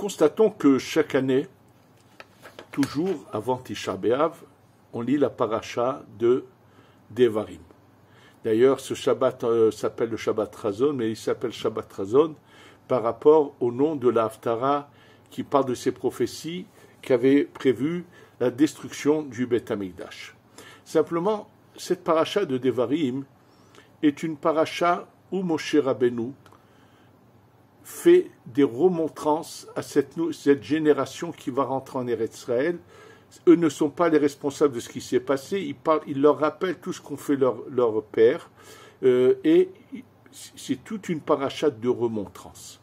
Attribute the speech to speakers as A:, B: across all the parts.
A: constatons que chaque année, toujours avant Tisha B'Av, on lit la paracha de Devarim. D'ailleurs, ce Shabbat s'appelle le Shabbat Razon, mais il s'appelle Shabbat Razon par rapport au nom de la Haftara qui parle de ces prophéties qui avaient prévu la destruction du Beth Amikdash. Simplement, cette paracha de Devarim est une paracha où Moshe Rabbeinu fait des remontrances à cette génération qui va rentrer en Eretz Israël. Eux ne sont pas les responsables de ce qui s'est passé, il leur rappelle tout ce qu'ont fait leur père, et c'est toute une paracha de remontrances.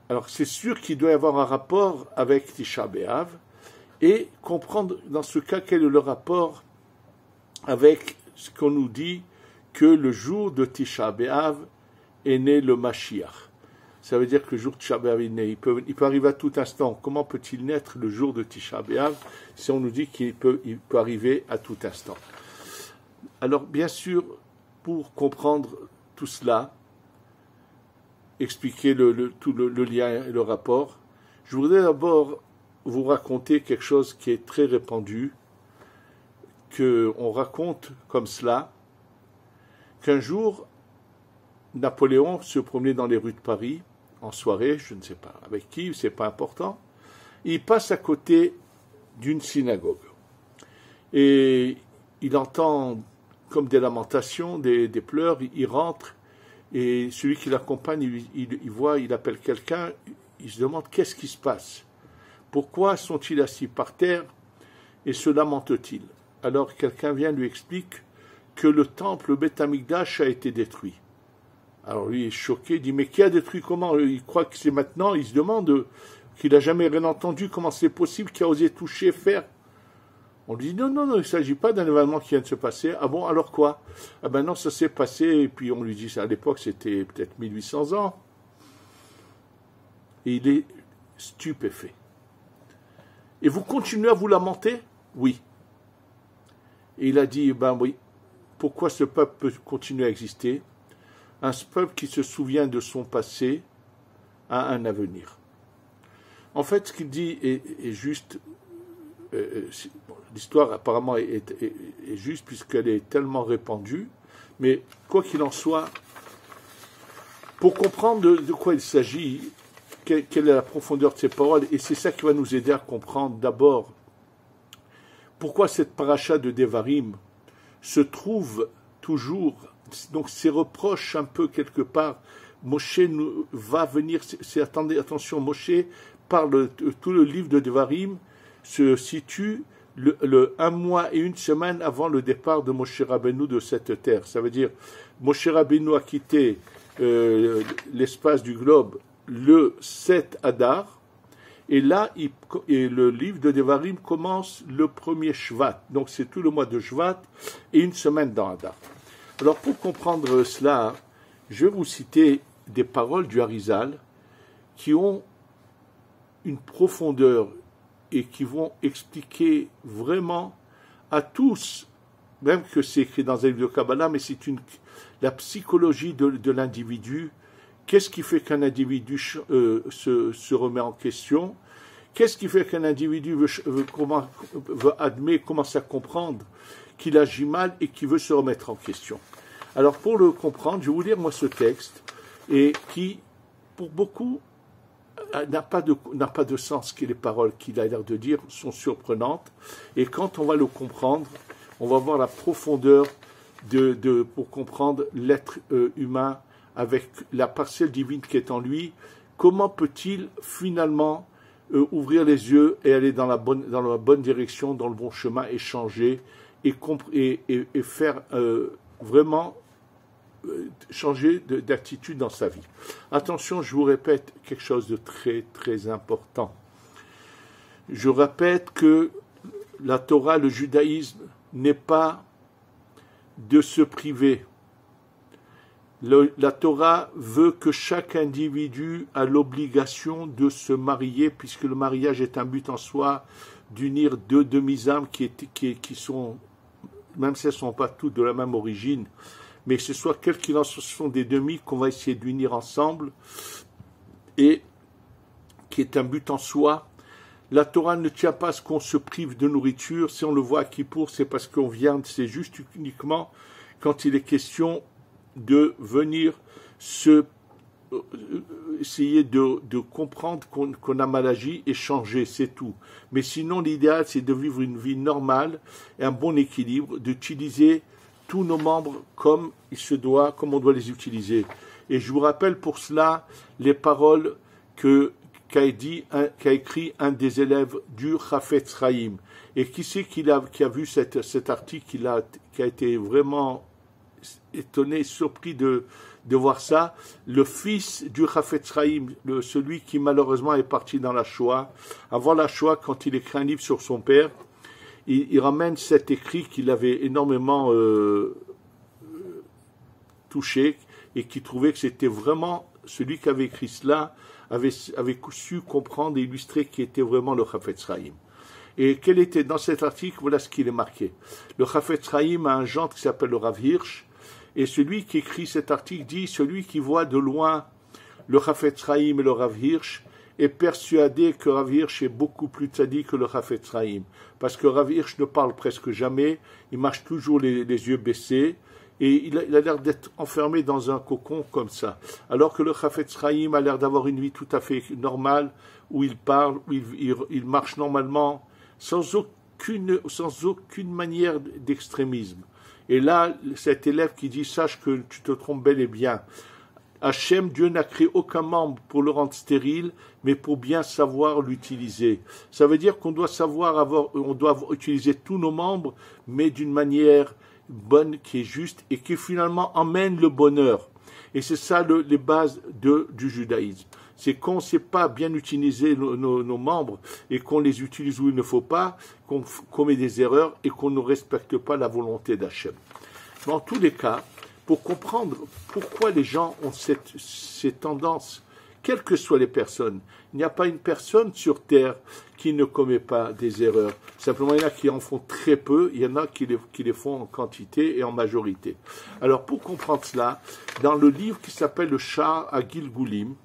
A: Alors c'est sûr qu'il doit y avoir un rapport avec Tisha B'Av, et comprendre dans ce cas quel est le rapport avec ce qu'on nous dit que le jour de Tisha B'Av est né le Mashiach. Ça veut dire que le jour de Tisha B'Av est né. Il peut arriver à tout instant. Comment peut-il naître le jour de Tisha B'Av si on nous dit qu'il peut arriver à tout instant? Alors, bien sûr, pour comprendre tout cela, expliquer tout le lien et le rapport, je voudrais d'abord vous raconter quelque chose qui est très répandu, qu'on raconte comme cela, qu'un jour, Napoléon se promenait dans les rues de Paris, en soirée, je ne sais pas avec qui, c'est pas important, il passe à côté d'une synagogue. Et il entend comme des lamentations, des pleurs, il rentre, et celui qui l'accompagne, il appelle quelqu'un, il se demande qu'est-ce qui se passe. Pourquoi sont-ils assis par terre et se lamentent-ils? Alors quelqu'un vient lui explique que le temple, le Beth Amikdash, a été détruit. Alors lui est choqué, il dit mais qui a détruit comment? Il croit que c'est maintenant, il se demande qu'il n'a jamais rien entendu, comment c'est possible, qu'il a osé toucher, faire. On lui dit non, il ne s'agit pas d'un événement qui vient de se passer. Ah bon, alors quoi? Ah ben non, ça s'est passé, et puis on lui dit ça à l'époque, c'était peut-être 1800 ans. Et il est stupéfait. Et vous continuez à vous lamenter? Oui. Et il a dit, ben oui, pourquoi ce peuple peut continuer à exister? Un peuple qui se souvient de son passé a un avenir. En fait, ce qu'il dit est juste. L'histoire apparemment est juste puisqu'elle est tellement répandue, mais quoi qu'il en soit, pour comprendre de quoi il s'agit, quelle est la profondeur de ces paroles, et c'est ça qui va nous aider à comprendre d'abord pourquoi cette paracha de Devarim se trouve toujours, donc ces reproches un peu quelque part, Moshe va venir, attendez, attention, Moshe parle, tout le livre de Devarim se situe un mois et une semaine avant le départ de Moshe Rabbeinu de cette terre. Ça veut dire, Moshe Rabbeinu a quitté l'espace du globe le 7 Adar, et là, le livre de Devarim commence le 1er Shvat. Donc c'est tout le mois de Shvat et une semaine dans Adar. Alors pour comprendre cela, je vais vous citer des paroles du Harizal qui ont une profondeur et qui vont expliquer vraiment à tous, même que c'est écrit dans un livre de Kabbalah, mais c'est la psychologie de l'individu. Qu'est-ce qui fait qu'un individu se remet en question? Qu'est-ce qui fait qu'un individu commence à comprendre qu'il agit mal et qu'il veut se remettre en question? Alors pour le comprendre, je vais vous lire moi ce texte, et qui, pour beaucoup, n'a pas de sens, que les paroles qu'il a l'air de dire sont surprenantes, et quand on va le comprendre, on va voir la profondeur pour comprendre l'être humain avec la parcelle divine qui est en lui. Comment peut-il finalement ouvrir les yeux et aller dans la bonne direction, dans le bon chemin, et changer et faire vraiment changer d'attitude dans sa vie. Attention, je vous répète quelque chose de très très important. Je répète que la Torah, le judaïsme, n'est pas de se priver. La Torah veut que chaque individu a l'obligation de se marier, puisque le mariage est un but en soi, d'unir deux demi-âmes qui sont, même si elles ne sont pas toutes de la même origine, mais que ce soit quels qu'ils sont des demi qu'on va essayer d'unir ensemble, et qui est un but en soi. La Torah ne tient pas à ce qu'on se prive de nourriture. Si on le voit à Kippour, c'est parce qu'on vient, c'est juste uniquement quand il est question de venir essayer de comprendre qu'on a mal agi et changer, c'est tout. Mais sinon, l'idéal, c'est de vivre une vie normale et un bon équilibre, d'utiliser tous nos membres comme il se doit, comme on doit les utiliser. Et je vous rappelle pour cela les paroles qu'a écrit un des élèves du Chafetz Chaim. Et qui c'est qui a vu cet article, qui a été vraiment étonné, surpris de voir ça? Le fils du Chafetz Chaim, celui qui malheureusement est parti dans la Shoah. Avant la Shoah, quand il écrit un livre sur son père, il ramène cet écrit qu'il avait énormément touché et qui trouvait que c'était vraiment celui qui avait écrit cela avait su comprendre et illustrer qui était vraiment le Chafetz Chaim. Et quel était dans cet article, voilà ce qu'il est marqué. Le Chafetz Chaim a un gendre qui s'appelle le Rav Hirsch, et celui qui écrit cet article dit, celui qui voit de loin le Chafetz Chaim et le Rav Hirsch est persuadé que Rav Hirsch est beaucoup plus tzaddik que le Chafetz Chaim, parce que Rav Hirsch ne parle presque jamais, il marche toujours les yeux baissés, et il a l'air d'être enfermé dans un cocon comme ça. Alors que le Chafetz Chaim a l'air d'avoir une vie tout à fait normale, où il parle, où il marche normalement, sans aucune manière d'extrémisme. Et là, cet élève qui dit, sache que tu te trompes bel et bien. Hachem, Dieu n'a créé aucun membre pour le rendre stérile, mais pour bien savoir l'utiliser. Ça veut dire qu'on doit on doit utiliser tous nos membres, mais d'une manière bonne, qui est juste, et qui finalement emmène le bonheur. Et c'est ça les bases du judaïsme. C'est qu'on ne sait pas bien utiliser nos membres, et qu'on les utilise où il ne faut pas, qu'on commet des erreurs, et qu'on ne respecte pas la volonté d'Hachem. Dans tous les cas, pour comprendre pourquoi les gens ont ces tendances, quelles que soient les personnes, il n'y a pas une personne sur Terre qui ne commet pas des erreurs. Simplement, il y en a qui en font très peu, il y en a qui les font en quantité et en majorité. Alors, pour comprendre cela, dans le livre qui s'appelle le Sha'ar HaGilgulim,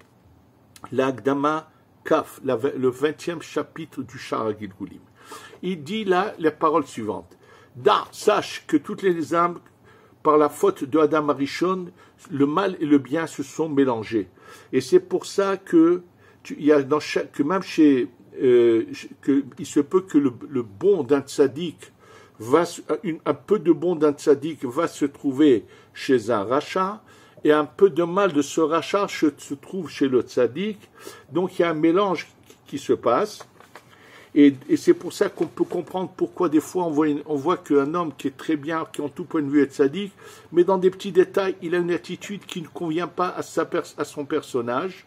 A: l'Akdama Kaf, le 20e chapitre du Sha'ar HaGilgulim, il dit là les paroles suivantes. Sache que toutes les âmes, par la faute de Adam Arishon, le mal et le bien se sont mélangés. Et c'est pour ça que même chez il se peut que le bon d'un tzaddik un peu de bon d'un tzaddik va se trouver chez un rachat, et un peu de mal de ce rachat se trouve chez le tzaddik. Donc il y a un mélange qui se passe. Et c'est pour ça qu'on peut comprendre pourquoi des fois on voit qu'un homme qui est très bien, qui en tout point de vue est tzaddik, mais dans des petits détails, il a une attitude qui ne convient pas à son personnage,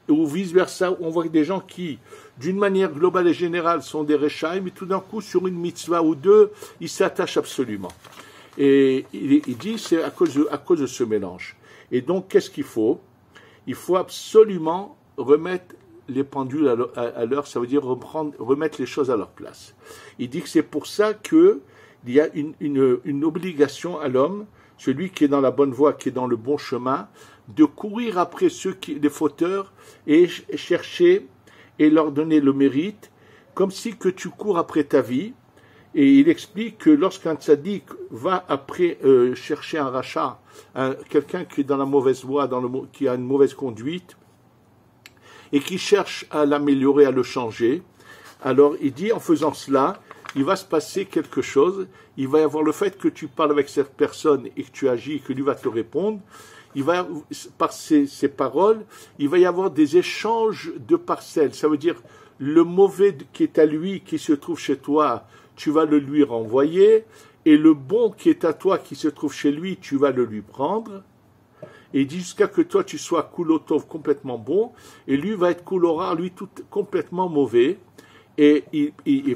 A: ou vice-versa, on voit des gens qui, d'une manière globale et générale, sont des rechaïm, mais tout d'un coup, sur une mitzvah ou deux, ils s'attachent absolument. Et il dit c'est à cause de ce mélange. Et donc, qu'est-ce qu'il faut? Il faut absolument remettre les pendules à l'heure, ça veut dire remettre les choses à leur place. Il dit que c'est pour ça qu'il y a une obligation à l'homme, celui qui est dans la bonne voie, qui est dans le bon chemin, de courir après les fauteurs et chercher et leur donner le mérite, comme si que tu cours après ta vie. Et il explique que lorsqu'un tzaddik va après chercher un rachat, quelqu'un qui est dans la mauvaise voie, qui a une mauvaise conduite, et qui cherche à l'améliorer, à le changer, alors il dit en faisant cela, il va se passer quelque chose, il va y avoir le fait que tu parles avec cette personne et que tu agis et que lui va te répondre, par ces paroles, il va y avoir des échanges de parcelles, ça veut dire le mauvais qui est à lui, qui se trouve chez toi, tu vas le lui renvoyer, et le bon qui est à toi, qui se trouve chez lui, tu vas le lui prendre. Et il dit jusqu'à que toi tu sois kulotov complètement bon, et lui va être kulora, lui tout complètement mauvais. Et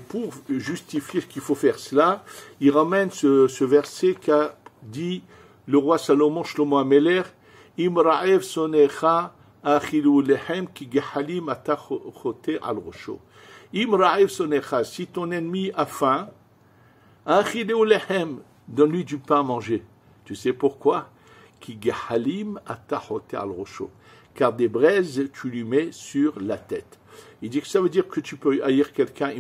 A: pour justifier qu'il faut faire cela, il ramène ce verset qu'a dit le roi Salomon, Shlomo Ameler, Imra'ev sonecha achilu lehem ki gehalim ata chote al rosho. Imra'ev sonecha, si ton ennemi a faim, achilu lehem, donne-lui du pain à manger. Tu sais pourquoi? Ki gehalim ata chote al rosho. Car des braises tu lui mets sur la tête. Il dit que ça veut dire que tu peux haïr quelqu'un,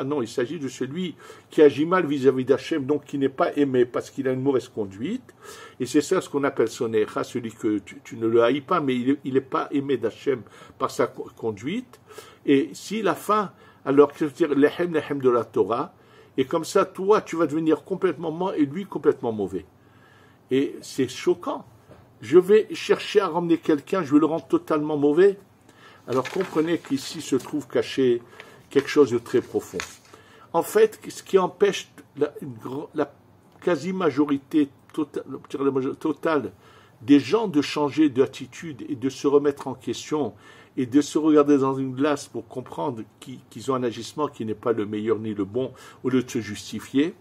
A: non, il s'agit de celui qui agit mal vis-à-vis d'Hachem, donc qui n'est pas aimé parce qu'il a une mauvaise conduite. Et c'est ça ce qu'on appelle sonecha, celui que tu ne le haïs pas, mais il n'est pas aimé d'Hachem par sa conduite. Et s'il a faim, alors que dire l'echem de la Torah, et comme ça, toi, tu vas devenir complètement bon et lui complètement mauvais. Et c'est choquant. Je vais chercher à ramener quelqu'un, je vais le rendre totalement mauvais. Alors comprenez qu'ici se trouve caché quelque chose de très profond. En fait, ce qui empêche la quasi-majorité totale des gens de changer d'attitude et de se remettre en question et de se regarder dans une glace pour comprendre qu'ils ont un agissement qui n'est pas le meilleur ni le bon, au lieu de se justifier,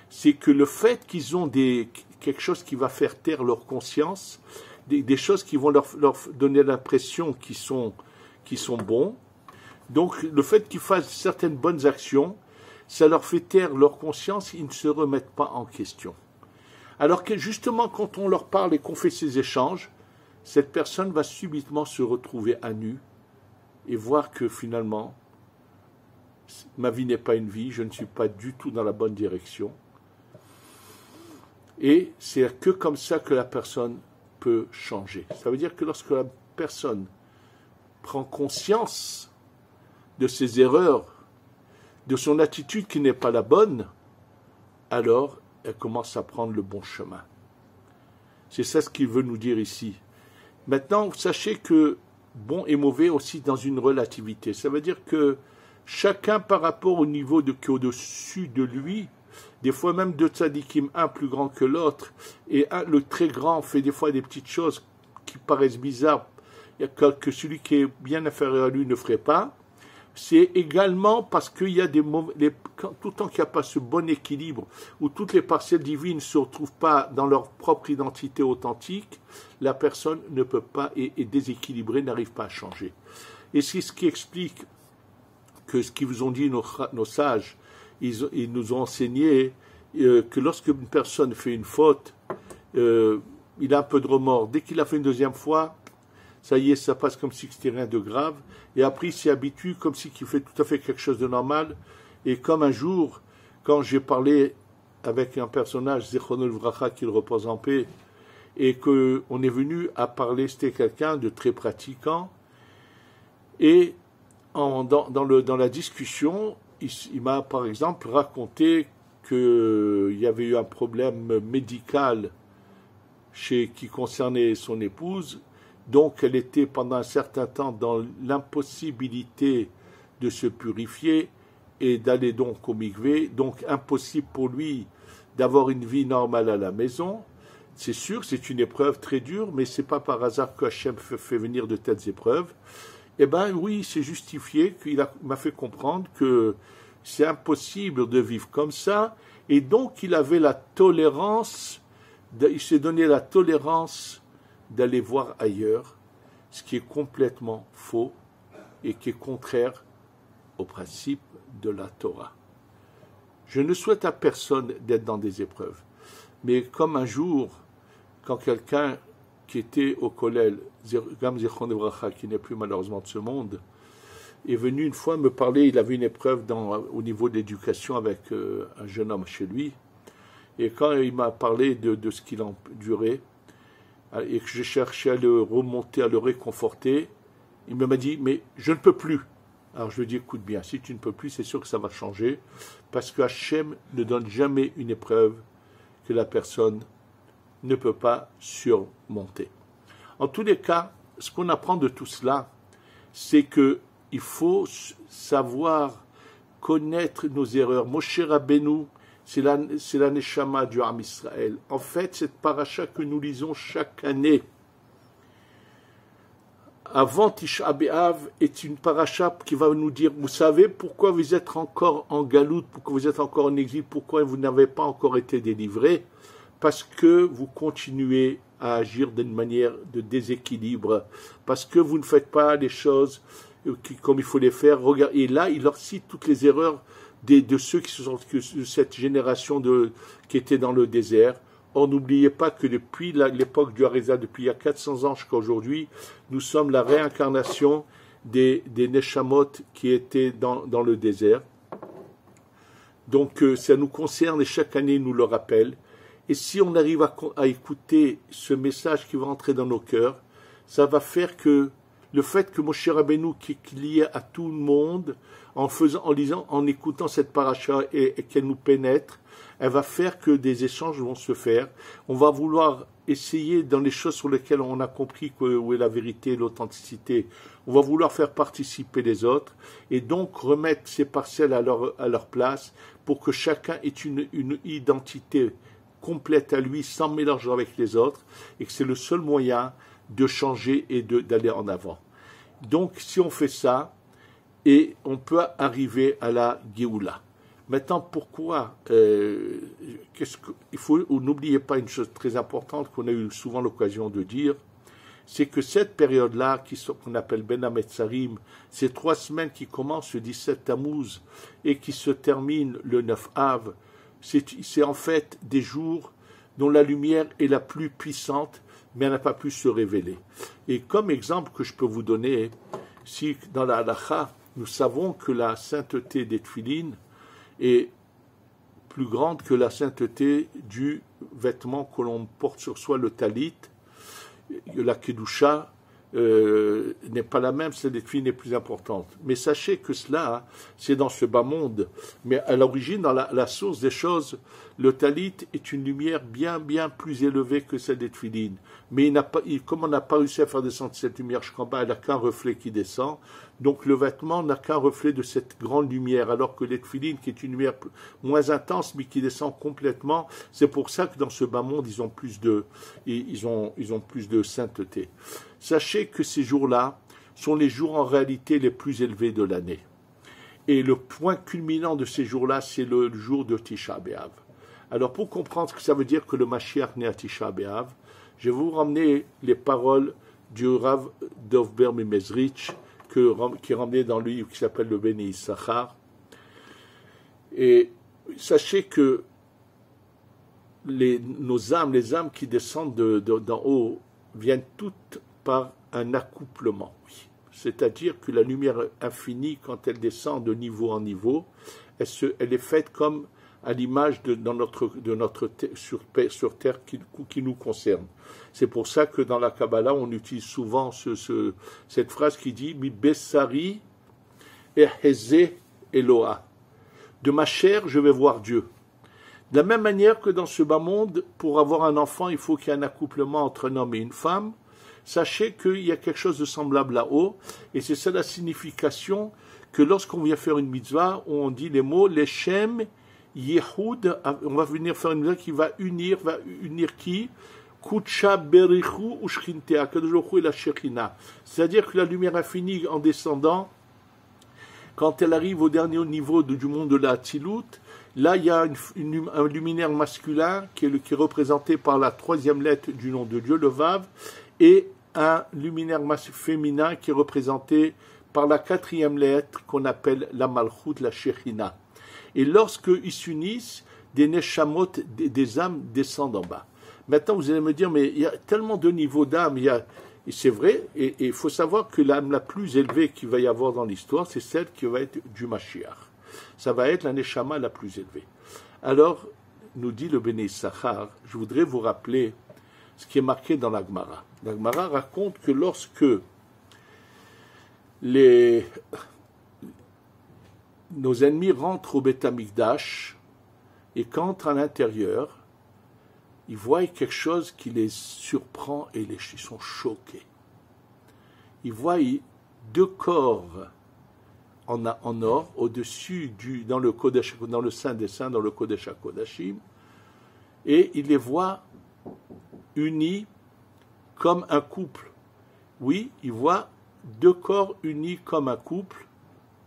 A: c'est que le fait qu'ils ont quelque chose qui va faire taire leur conscience, des choses qui vont leur donner l'impression qu'ils sont bons. Donc le fait qu'ils fassent certaines bonnes actions, ça leur fait taire leur conscience, ils ne se remettent pas en question. Alors que justement quand on leur parle et qu'on fait ces échanges, cette personne va subitement se retrouver à nu et voir que finalement, ma vie n'est pas une vie, je ne suis pas du tout dans la bonne direction. Et c'est que comme ça que la personne peut changer. Ça veut dire que lorsque la personne prend conscience de ses erreurs, de son attitude qui n'est pas la bonne, alors elle commence à prendre le bon chemin. C'est ça ce qu'il veut nous dire ici. Maintenant, sachez que bon et mauvais aussi dans une relativité. Ça veut dire que chacun par rapport au niveau qui est au-dessus de lui, des fois même deux tzadikim, un plus grand que l'autre, et le très grand fait des fois des petites choses qui paraissent bizarres, que celui qui est bien inférieur à lui ne ferait pas. C'est également parce qu'il y a tout le temps qu'il n'y a pas ce bon équilibre, où toutes les parcelles divines ne se retrouvent pas dans leur propre identité authentique, la personne ne peut pas, est déséquilibrée, n'arrive pas à changer. Et c'est ce qui explique que ce qu'ils vous ont dit nos sages, ils nous ont enseigné que lorsque une personne fait une faute, il a un peu de remords. Dès qu'il a fait une deuxième fois, ça y est, ça passe comme si c'était rien de grave. Et après, il s'y habitue comme si il fait tout à fait quelque chose de normal. Et comme un jour, quand j'ai parlé avec un personnage, Zichronol Vracha, qu'il repose en paix, et qu'on est venu à parler, c'était quelqu'un de très pratiquant. Et dans la discussion, il m'a par exemple raconté qu'il y avait eu un problème médical qui concernait son épouse. Donc elle était pendant un certain temps dans l'impossibilité de se purifier et d'aller donc au mikvé. Donc impossible pour lui d'avoir une vie normale à la maison. C'est sûr, c'est une épreuve très dure, mais ce n'est pas par hasard que Hachem fait venir de telles épreuves. Eh bien oui, c'est justifié, qu'il m'a fait comprendre que c'est impossible de vivre comme ça. Et donc il avait la tolérance, il s'est donné la tolérance d'aller voir ailleurs, ce qui est complètement faux et qui est contraire au principe de la Torah. Je ne souhaite à personne d'être dans des épreuves, mais comme un jour, quand quelqu'un qui était au Kollel, Gam Zichron Evracha, qui n'est plus malheureusement de ce monde, est venu une fois me parler, il avait une épreuve au niveau de l'éducation avec un jeune homme chez lui, et quand il m'a parlé de ce qu'il endurait, et que j'ai cherché à le remonter, à le réconforter, il m'a dit, mais je ne peux plus. Alors je lui ai dit, écoute bien, si tu ne peux plus, c'est sûr que ça va changer, parce que Hachem ne donne jamais une épreuve que la personne ne peut pas surmonter. En tous les cas, ce qu'on apprend de tout cela, c'est qu'il faut savoir connaître nos erreurs. Moshe Rabbeinu, c'est la Neshama du Ham Israël. En fait, cette paracha que nous lisons chaque année, avant Tisha B'Av, est une paracha qui va nous dire, vous savez pourquoi vous êtes encore en galoute, pourquoi vous êtes encore en exil, pourquoi vous n'avez pas encore été délivrés, parce que vous continuez à agir d'une manière de déséquilibre, parce que vous ne faites pas les choses comme il faut les faire. Et là, il leur cite toutes les erreurs de ceux qui sont de cette génération qui était dans le désert. Or, n'oubliez pas que depuis l'époque du Harizal, depuis il y a 400 ans jusqu'à aujourd'hui, nous sommes la réincarnation des Neshamot qui étaient dans le désert. Donc ça nous concerne et chaque année il nous le rappelle. Et si on arrive à écouter ce message qui va entrer dans nos cœurs, ça va faire que le fait que Moshe Rabbeinu qui est lié à tout le monde, en écoutant cette paracha et qu'elle nous pénètre, elle va faire que des échanges vont se faire. On va vouloir essayer dans les choses sur lesquelles on a compris où est la vérité, l'authenticité. On va vouloir faire participer les autres et donc remettre ces parcelles à leur place pour que chacun ait une identité complète à lui, sans mélange avec les autres, et que c'est le seul moyen de changer et d'aller en avant. Donc, si on fait ça, et on peut arriver à la Géoula. Maintenant, pourquoi n'oubliez pas une chose très importante qu'on a eu souvent l'occasion de dire, c'est que cette période-là, qu'on appelle Ben Hametzarim, ces 3 semaines qui commencent le 17 Tammuz et qui se terminent le 9 Av, c'est en fait des jours dont la lumière est la plus puissante, mais elle n'a pas pu se révéler. Et comme exemple que je peux vous donner, si dans la halacha, nous savons que la sainteté des tefilines est plus grande que la sainteté du vêtement que l'on porte sur soi, le talit, la kedusha n'est pas la même, celle des tefilines est plus importante. Mais sachez que cela, c'est dans ce bas monde. Mais à l'origine, dans la source des choses, le talit est une lumière bien plus élevée que celle des tefilines. Mais comme on n'a pas réussi à faire descendre cette lumière jusqu'en bas, elle n'a qu'un reflet qui descend. Donc le vêtement n'a qu'un reflet de cette grande lumière, alors que les tefilines, qui est une lumière moins intense, mais qui descend complètement, c'est pour ça que dans ce bas monde, ils ont plus de sainteté. Sachez que ces jours-là sont les jours en réalité les plus élevés de l'année. Et le point culminant de ces jours-là, c'est le jour de Tisha B'Av. Alors pour comprendre ce que ça veut dire que le Mashiach naît à Tisha B'Av, je vais vous ramener les paroles du Rav Dov Ber Mimezrich, qui est ramené dans le livre qui s'appelle le Bnei Issachar. Et sachez que nos âmes, les âmes qui descendent d'en haut, viennent toutes par un accouplement. C'est-à-dire que la lumière infinie, quand elle descend de niveau en niveau, elle est faite comme à l'image sur terre qui nous concerne. C'est pour ça que dans la Kabbalah, on utilise souvent cette phrase qui dit « Mi bessari eheze Eloah ». De ma chair, je vais voir Dieu. De la même manière que dans ce bas monde, pour avoir un enfant, il faut qu'il y ait un accouplement entre un homme et une femme. Sachez qu'il y a quelque chose de semblable là-haut, et c'est ça la signification que lorsqu'on vient faire une mitzvah, on dit les mots « Leshem Yehoud », on va venir faire une mitzvah qui va unir qui ? Kutsha berichu ushchintea, Kadosh Baruch Hu et la Shekhinah. C'est-à-dire que la lumière infinie en descendant, quand elle arrive au dernier niveau du monde de la Hatzilut, là il y a un luminaire masculin qui est représenté par la 3e lettre du nom de Dieu, le Vav, et un luminaire féminin qui est représenté par la 4e lettre qu'on appelle la Malchut, la Shekhinah. Et lorsqu'ils s'unissent, des Neshamot, des âmes descendent en bas. Maintenant, vous allez me dire, mais il y a tellement de niveaux d'âme, et c'est vrai, et il faut savoir que l'âme la plus élevée qu'il va y avoir dans l'histoire, c'est celle qui va être du Mashiach. Ça va être la Neshama la plus élevée. Alors, nous dit le Bnei Issachar, je voudrais vous rappeler ce qui est marqué dans la Gemara. La Gemara raconte que lorsque nos ennemis rentrent au Beth Amikdash et qu'entrent à l'intérieur, ils voient quelque chose qui les surprend et ils sont choqués. Ils voient 2 corps en or au-dessus dans le Saint des Saints, dans le Kodesh HaKodashim, et ils les voient unis comme un couple. Oui, ils voient 2 corps unis comme un couple,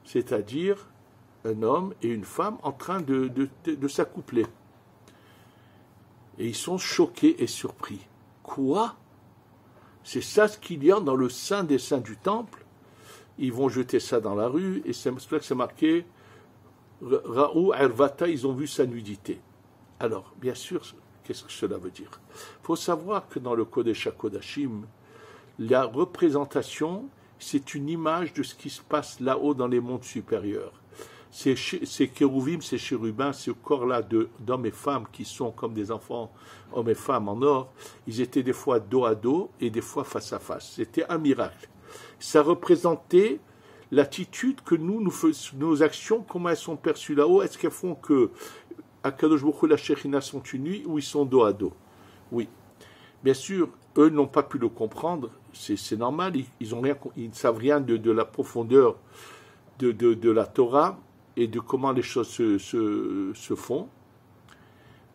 A: c'est-à-dire un homme et une femme en train de s'accoupler. Et ils sont choqués et surpris. Quoi ? C'est ça ce qu'il y a dans le Saint des Saints du Temple ? Ils vont jeter ça dans la rue, et c'est pour ça que c'est marqué Ra'ou Ervata, ils ont vu sa nudité. Alors, bien sûr, qu'est-ce que cela veut dire ? Il faut savoir que dans le Kodesh HaKodashim, la représentation, c'est une image de ce qui se passe là-haut dans les mondes supérieurs. Ces kérouvim, ces chérubins, ce corps-là d'hommes et femmes qui sont comme des enfants, hommes et femmes en or, ils étaient des fois dos à dos et des fois face à face. C'était un miracle. Ça représentait l'attitude que nous faisons, nos actions, comment elles sont perçues là-haut. Est-ce qu'elles font que Akadosh Baruch Hu, la Shekhinah sont unis ou ils sont dos à dos? Oui. Bien sûr, eux n'ont pas pu le comprendre, c'est normal, ils ne savent rien de la profondeur de la Torah et de comment les choses se font.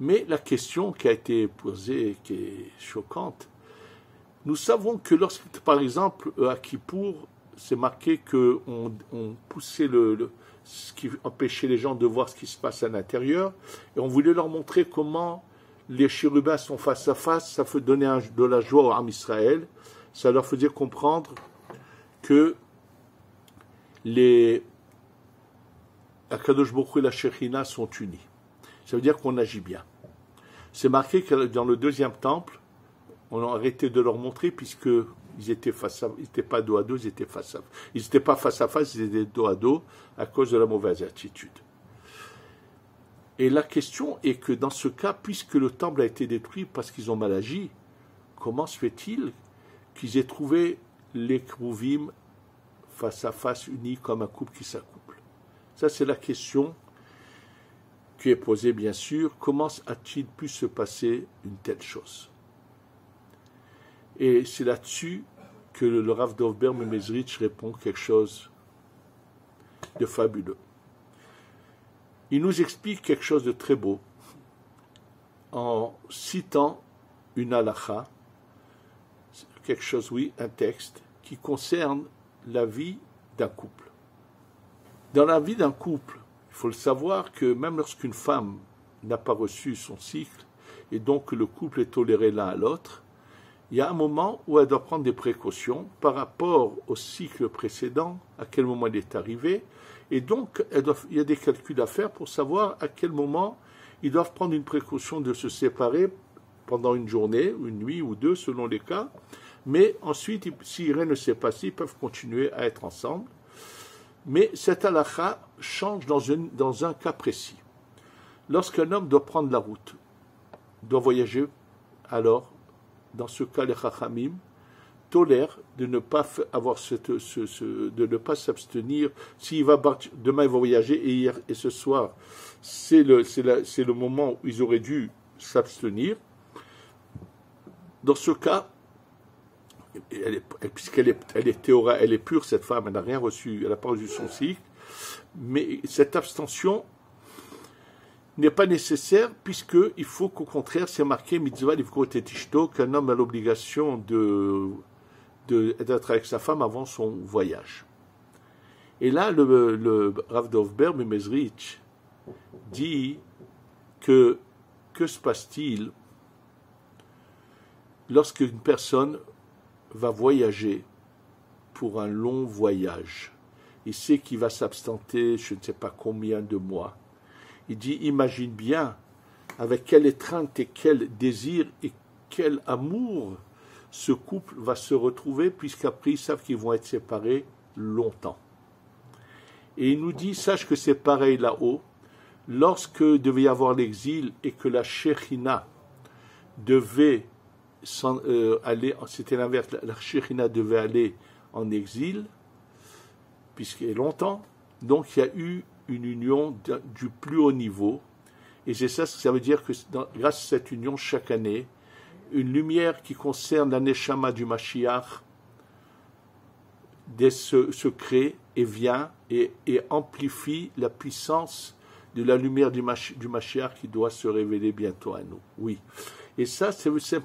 A: Mais la question qui a été posée, qui est choquante, nous savons que lorsque, par exemple, à Kippour, c'est marqué qu'on poussait ce qui empêchait les gens de voir ce qui se passe à l'intérieur, et on voulait leur montrer comment les chérubins sont face à face, ça fait donner de la joie au Ham Israël, ça leur faisait comprendre que les Akadosh Baruch Hu et la Shekhinah sont unis. Ça veut dire qu'on agit bien. C'est marqué que dans le deuxième temple, on a arrêté de leur montrer puisqu'ils étaient ils n'étaient pas dos à dos, ils étaient face à face. Ils n'étaient pas face à face, ils étaient dos à dos à cause de la mauvaise attitude. Et la question est que dans ce cas, puisque le temple a été détruit parce qu'ils ont mal agi, comment se fait-il qu'ils aient trouvé les Kérouvim face à face unis comme un couple qui s'accouple? Ça, c'est la question qui est posée, bien sûr. Comment a-t-il pu se passer une telle chose? Et c'est là-dessus que le Rav Dov Ber Mezritch répond quelque chose de fabuleux. Il nous explique quelque chose de très beau en citant une halakha, quelque chose, oui, un texte, qui concerne la vie d'un couple. Dans la vie d'un couple, il faut le savoir que même lorsqu'une femme n'a pas reçu son cycle, et donc que le couple est toléré l'un à l'autre, il y a un moment où elle doit prendre des précautions par rapport au cycle précédent, à quel moment il est arrivé, et donc il y a des calculs à faire pour savoir à quel moment ils doivent prendre une précaution de se séparer pendant une journée, une nuit ou deux, selon les cas, mais ensuite, si rien ne s'est passé, ils peuvent continuer à être ensemble. Mais cette halakha change dans un cas précis. Lorsqu'un homme doit prendre la route, doit voyager, alors, dans ce cas, les Chachamim tolèrent de ne pas avoir de ne pas s'abstenir. S'il va demain il va voyager et ce soir, c'est le moment où ils auraient dû s'abstenir. Dans ce cas, puisqu'elle est pure, cette femme, elle n'a rien reçu, elle n'a pas reçu son cycle, mais cette abstention n'est pas nécessaire, puisqu'il faut qu'au contraire, c'est marqué mitzvah livkot et ishto, qu'un homme a l'obligation d'être avec sa femme avant son voyage. Et là, le Rav Dov Ber Mezritch dit que se passe-t-il lorsqu'une personne va voyager pour un long voyage? Il sait qu'il va s'absenter, je ne sais pas combien de mois. Il dit, imagine bien avec quelle étreinte et quel désir et quel amour ce couple va se retrouver, puisqu'après ils savent qu'ils vont être séparés longtemps. Et il nous dit, sache que c'est pareil là-haut, lorsque devait y avoir l'exil et que la Shekhinah devait aller, c'était l'inverse, la Shekhinah devait aller en exil, puisqu'il y a longtemps, donc il y a eu une union du plus haut niveau, et c'est ça veut dire que grâce à cette union, chaque année, une lumière qui concerne la Neshama du Mashiach se crée et vient et amplifie la puissance de la lumière du Mashiach qui doit se révéler bientôt à nous. Oui. Et ça, c'est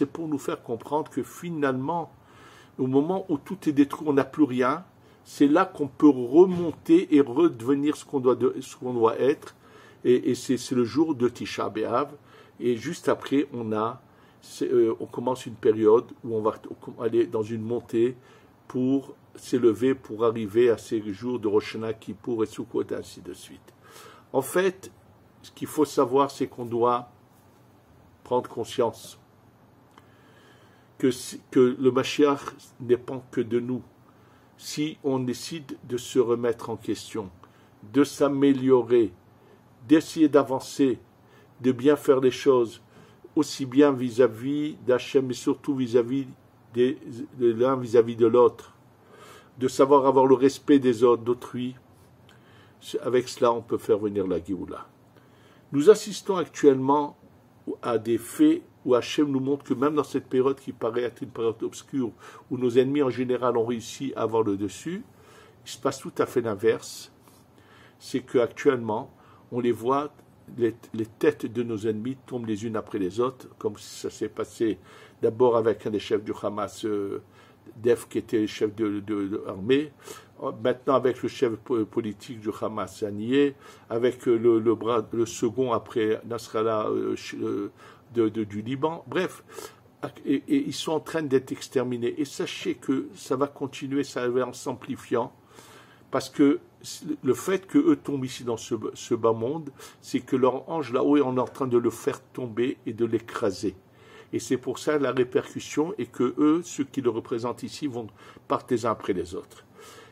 A: pour nous faire comprendre que finalement, au moment où tout est détruit, on n'a plus rien, c'est là qu'on peut remonter et redevenir ce qu'on doit être. Et c'est le jour de Tisha B'Av. Et juste après, on commence une période où on va aller dans une montée pour s'élever, pour arriver à ces jours de Rosh Hashanah, Kippour et Sukkot, et ainsi de suite. En fait, ce qu'il faut savoir, c'est qu'on doit prendre conscience que le Mashiach ne dépend que de nous. si on décide de se remettre en question, de s'améliorer, d'essayer d'avancer, de bien faire les choses, aussi bien vis-à-vis d'Hachem, mais surtout vis-à-vis de l'un vis-à-vis de l'autre, de savoir avoir le respect des autres, d'autrui. Avec cela, on peut faire venir la Géoula. Nous assistons actuellement à des faits où Hachem nous montre que même dans cette période qui paraît être une période obscure, où nos ennemis en général ont réussi à avoir le dessus, il se passe tout à fait l'inverse. C'est qu'actuellement, on les voit, les têtes de nos ennemis tombent les unes après les autres, comme ça s'est passé d'abord avec un des chefs du Hamas, Def, qui était chef de l'armée, maintenant avec le chef politique du Hamas, Haniyeh, avec le second après Nasrallah du Liban, bref, et ils sont en train d'être exterminés. Et sachez que ça va continuer, ça va en s'amplifiant, parce que le fait qu'eux tombent ici dans ce bas monde, c'est que leur ange là-haut est en train de le faire tomber et de l'écraser. Et c'est pour ça la répercussion, et que eux, ceux qui le représentent ici, partent les uns après les autres.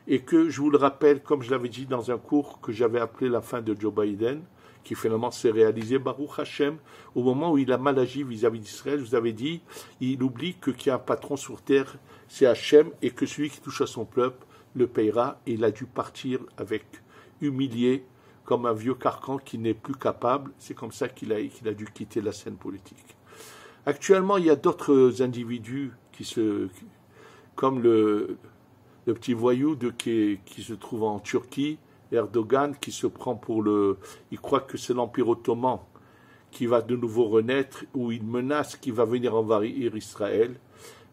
A: Et que, je vous le rappelle, comme je l'avais dit dans un cours que j'avais appelé la fin de Joe Biden, qui finalement s'est réalisé, Baruch Hashem, au moment où il a mal agi vis-à-vis d'Israël, je vous avais dit, il oublie qu'il y a un patron sur terre, c'est Hashem, et que celui qui touche à son peuple le payera, et il a dû partir avec humilié, comme un vieux carcan qui n'est plus capable. C'est comme ça qu'il a dû quitter la scène politique. Actuellement, il y a d'autres individus comme le petit voyou qui se trouve en Turquie, Erdogan, qui se prend il croit que c'est l'Empire ottoman qui va de nouveau renaître, ou il menace qu'il va venir envahir Israël.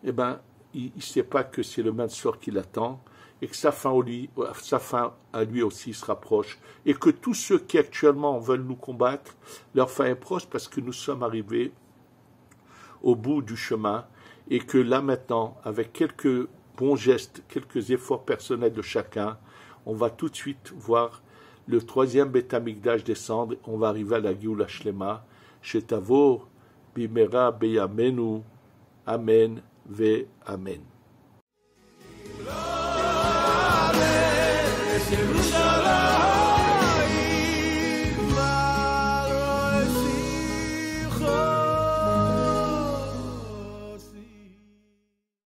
A: Eh bien, il ne sait pas que c'est le même sort qui l'attend, et que sa fin à lui aussi se rapproche, et que tous ceux qui actuellement veulent nous combattre, leur fin est proche, parce que nous sommes arrivés au bout du chemin, et que là maintenant, avec quelques bons gestes, quelques efforts personnels de chacun, on va tout de suite voir le troisième Beth Amikdash descendre, on va arriver à la Géoula Shlema, Shetavo, Bimera, Beyamenu, Amen, Ve Amen.